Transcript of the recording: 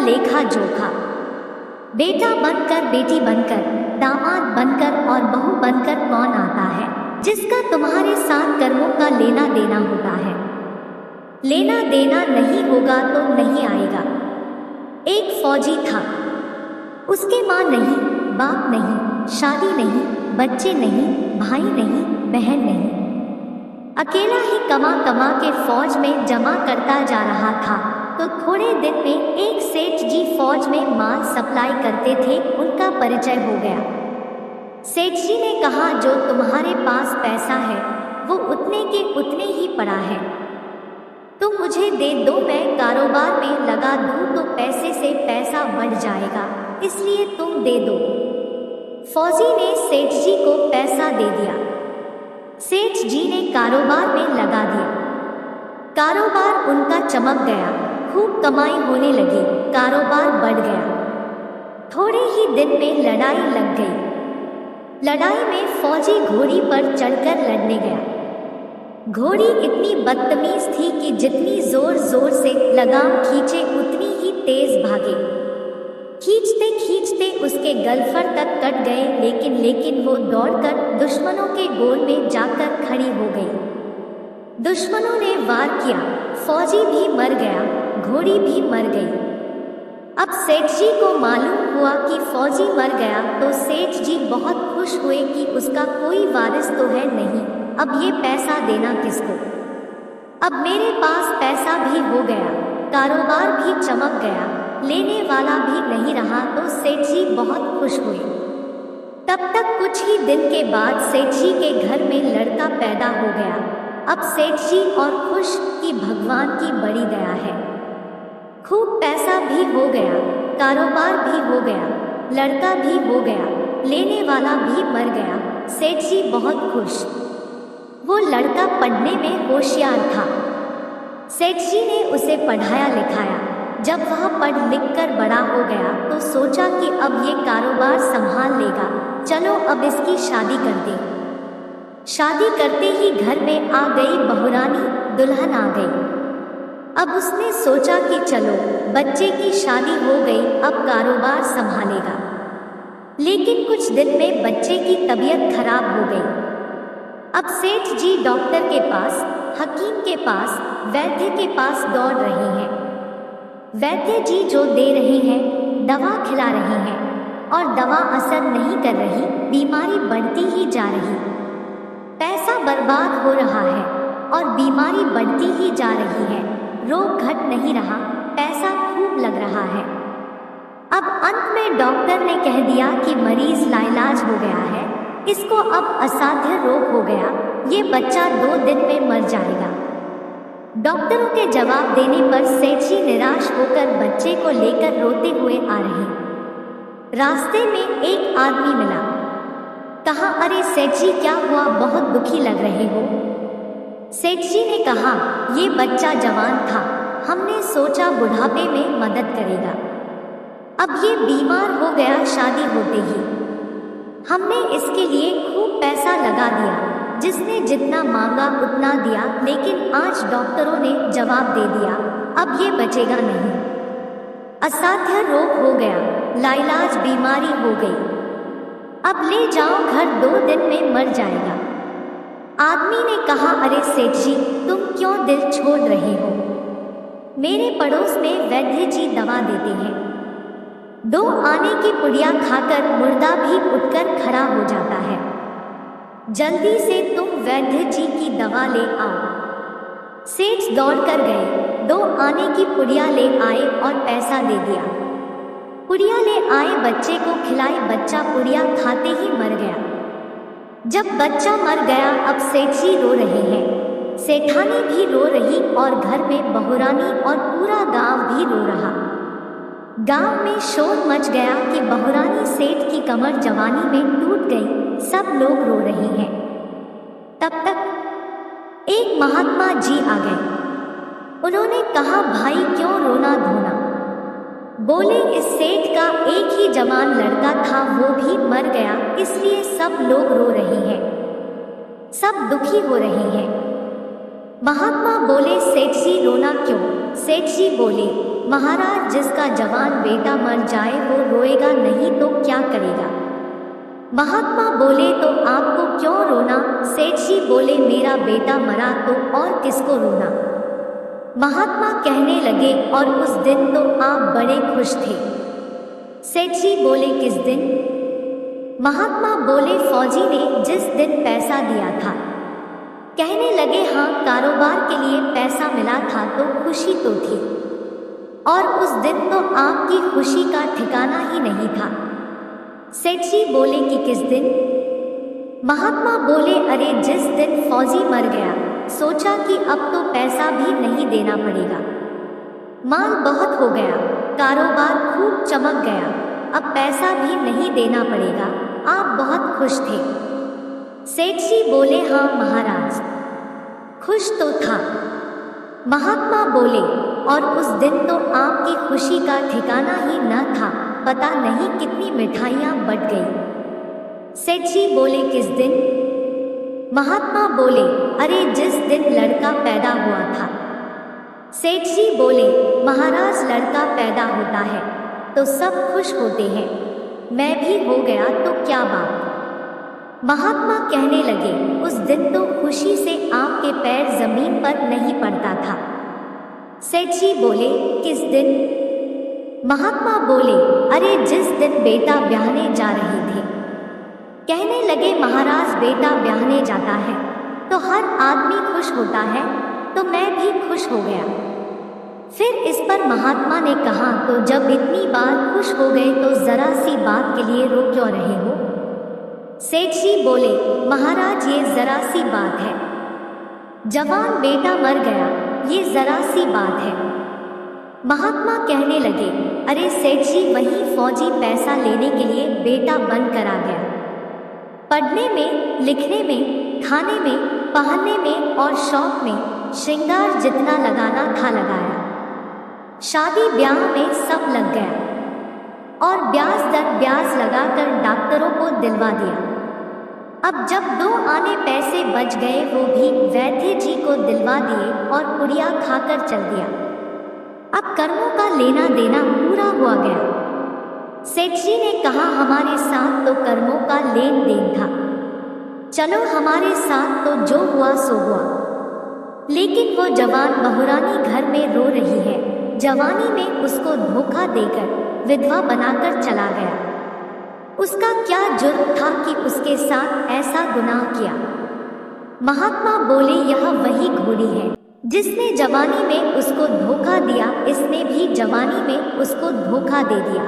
लेखा जोखा। बेटा बनकर, बेटी बनकर, दामाद बनकर और बहू बनकर कौन आता है जिसका तुम्हारे साथ कर्मों का लेना देना होता है। लेना देना नहीं होगा तो नहीं आएगा। एक फौजी था, उसके माँ नहीं, बाप नहीं, शादी नहीं, बच्चे नहीं, भाई नहीं, बहन नहीं। अकेला ही कमा कमा के फौज में जमा करता जा रहा था। तो थोड़े दिन में एक सेठ जी फौज में माल सप्लाई करते थे, उनका परिचय हो गया। सेठ जी ने कहा, जो तुम्हारे पास पैसा है वो उतने के उतने ही पड़ा है, तुम मुझे दे दो, मैं कारोबार में लगा दूं तो पैसे से पैसा बढ़ जाएगा, इसलिए तुम दे दो। फौजी ने सेठ जी को पैसा दे दिया। सेठ जी ने कारोबार में लगा दिया। कारोबार उनका चमक गया, खूब कमाई होने लगी, कारोबार बढ़ गया। थोड़े ही दिन में लड़ाई लग गई। लड़ाई में फौजी घोड़ी पर चढ़कर लड़ने गया। घोड़ी इतनी बदतमीज थी कि जितनी जोर जोर से लगाम खींचे उतनी ही तेज भागे। खींचते खींचते उसके गलफर तक कट गए, लेकिन वो दौड़कर दुश्मनों के गोल में जाकर खड़ी हो गई। दुश्मनों ने वार किया, फौजी भी मर गया, घोड़ी भी मर गई। अब सेठ जी को मालूम हुआ कि फौजी मर गया तो सेठ जी बहुत खुश हुए कि उसका कोई वारिस तो है नहीं, अब ये पैसा देना किसको। अब मेरे पास पैसा भी हो गया, कारोबार भी चमक गया, लेने वाला भी नहीं रहा, तो सेठ जी बहुत खुश हुए। तब तक कुछ ही दिन के बाद सेठ जी के घर में लड़का पैदा हो गया। अब सेठ जी और खुश कि भगवान की बड़ी दया है। खूब पैसा भी हो गया, कारोबार भी हो गया, लड़का भी हो गया, लेने वाला भी मर गया। सेठ जी बहुत खुश। वो लड़का पढ़ने में होशियार था। सेठ जी ने उसे पढ़ाया लिखाया। जब वह पढ़ लिख कर बड़ा हो गया तो सोचा कि अब ये कारोबार संभाल लेगा, चलो अब इसकी शादी कर दे। शादी करते ही घर में आ गई बहुरानी, दुल्हन आ गई। अब उसने सोचा कि चलो बच्चे की शादी हो गई, अब कारोबार संभालेगा। लेकिन कुछ दिन में बच्चे की तबीयत खराब हो गई। अब सेठ जी डॉक्टर के पास, हकीम के पास, वैद्य के पास दौड़ रहे हैं। वैद्य जी जो दे रहे हैं, दवा खिला रहे हैं, और दवा असर नहीं कर रही, बीमारी बढ़ती ही जा रही। पैसा बर्बाद हो रहा है और बीमारी बढ़ती ही जा रही है। रोग घट नहीं रहा, पैसा खूब लग रहा है। अब अंत में डॉक्टर ने कह दिया कि मरीज लाइलाज हो गया है, इसको अब असाध्य रोग हो गया, ये बच्चा 2 दिन में मर जाएगा। डॉक्टरों के जवाब देने पर सेठ जी निराश होकर बच्चे को लेकर रोते हुए आ रहे। रास्ते में एक आदमी मिला। कहा, अरे सेठ जी क्या हुआ, बहुत दुखी लग रहे हो। सेठ जी ने कहा, ये बच्चा जवान था, हमने सोचा बुढ़ापे में मदद करेगा। अब ये बीमार हो गया शादी होते ही। हमने इसके लिए खूब पैसा लगा दिया, जिसने जितना मांगा उतना दिया, लेकिन आज डॉक्टरों ने जवाब दे दिया, अब ये बचेगा नहीं। असाध्य रोग हो गया, लाइलाज बीमारी हो गई, अब ले जाओ घर, 2 दिन में मर जाएगा। आदमी ने कहा, अरे सेठ जी तुम क्यों दिल छोड़ रहे हो, मेरे पड़ोस में वैद्य जी दवा देते हैं, 2 आने की पुड़िया खाकर मुर्दा भी उठकर खड़ा हो जाता है, जल्दी से तुम वैद्य जी की दवा ले आओ। सेठ दौड़कर गए, 2 आने की पुड़िया ले आए और पैसा दे दिया। पुड़िया ले आए, बच्चे को खिलाए, बच्चा पुड़िया खाते ही मर गया। जब बच्चा मर गया, अब सेठ जी रो रहे हैं, सेठानी भी रो रही और घर में बहुरानी और पूरा गांव भी रो रहा। गांव में शोर मच गया कि बहुरानी सेठ की कमर जवानी में टूट गई, सब लोग रो रहे हैं। तब तक एक महात्मा जी आ गए। उन्होंने कहा, भाई क्यों रोना धोना। बोले, इस सेठ का एक ही जवान लड़का था, वो भी मर गया, इसलिए सब लोग रो रहे हैं, सब दुखी हो रहे हैं। महात्मा बोले, सेठ जी रोना क्यों। सेठ जी बोले, महाराज जिसका जवान बेटा मर जाए वो रोएगा नहीं तो क्या करेगा? महात्मा बोले तो आपको क्यों रोना? सेठ जी बोले मेरा बेटा मरा तो और किसको रोना? महात्मा कहने लगे और उस दिन तो आप बड़े खुश थे। सेठ जी बोले किस दिन? महात्मा बोले फौजी ने जिस दिन पैसा दिया था। कहने लगे हाँ, कारोबार के लिए पैसा मिला था तो खुशी तो थी, और उस दिन तो आपकी खुशी का ठिकाना ही नहीं था। सेठ जी बोले कि किस दिन? महात्मा बोले अरे जिस दिन फौजी मर गया, सोचा कि अब तो पैसा भी नहीं देना पड़ेगा, माल बहुत हो गया, कारोबार खूब चमक गया, अब पैसा भी नहीं देना पड़ेगा, आप बहुत खुश थे। सेठ जी बोले हाँ महाराज, खुश तो था। महात्मा बोले और उस दिन तो आपकी खुशी का ठिकाना ही न था, पता नहीं कितनी मिठाइयाँ बट गई। सेठ जी बोले किस दिन? महात्मा बोले अरे जिस दिन लड़का पैदा हुआ था। सेठ जी बोले महाराज लड़का पैदा होता है तो सब खुश होते हैं, मैं भी हो गया तो क्या बात? महात्मा कहने लगे उस दिन तो खुशी से आपके पैर जमीन पर नहीं पड़ता था। सेठ जी बोले किस दिन? महात्मा बोले अरे जिस दिन बेटा ब्याहने जा रहे थे। कहने लगे महाराज बेटा ब्याहने जाता है तो हर आदमी खुश होता है, तो मैं भी खुश हो गया। फिर इस पर महात्मा ने कहा तो जब इतनी बार खुश हो गए तो जरा सी बात के लिए रो क्यों रहे हो? सेठ जी बोले महाराज ये जरा सी बात है, जवान बेटा मर गया, ये जरा सी बात है। महात्मा कहने लगे अरे सेठ जी वही फौजी पैसा लेने के लिए बेटा बनकर आ गया, पढ़ने में, लिखने में, खाने में, पहनने में और शौक में श्रृंगार जितना लगाना था लगाया, शादी ब्याह में सब लग गया, और ब्याज दर ब्याज लगाकर डॉक्टरों को दिलवा दिया। अब जब 2 आने पैसे बच गए वो भी वैद्य जी को दिलवा दिए और पुड़िया खाकर चल दिया। अब कर्मों का लेना देना पूरा हुआ गया। सेठ जी ने कहा हमारे साथ तो कर्मों का लेन देन था, चलो हमारे साथ तो जो हुआ सो हुआ। लेकिन वो जवान बहुरानी घर में रो रही है, जवानी में उसको धोखा देकर विधवा बनाकर चला गया। उसका क्या जुर्म था कि उसके साथ ऐसा गुनाह किया? महात्मा बोले यह वही घोड़ी है जिसने जवानी में उसको धोखा दिया, इसने भी जवानी में उसको धोखा दे दिया।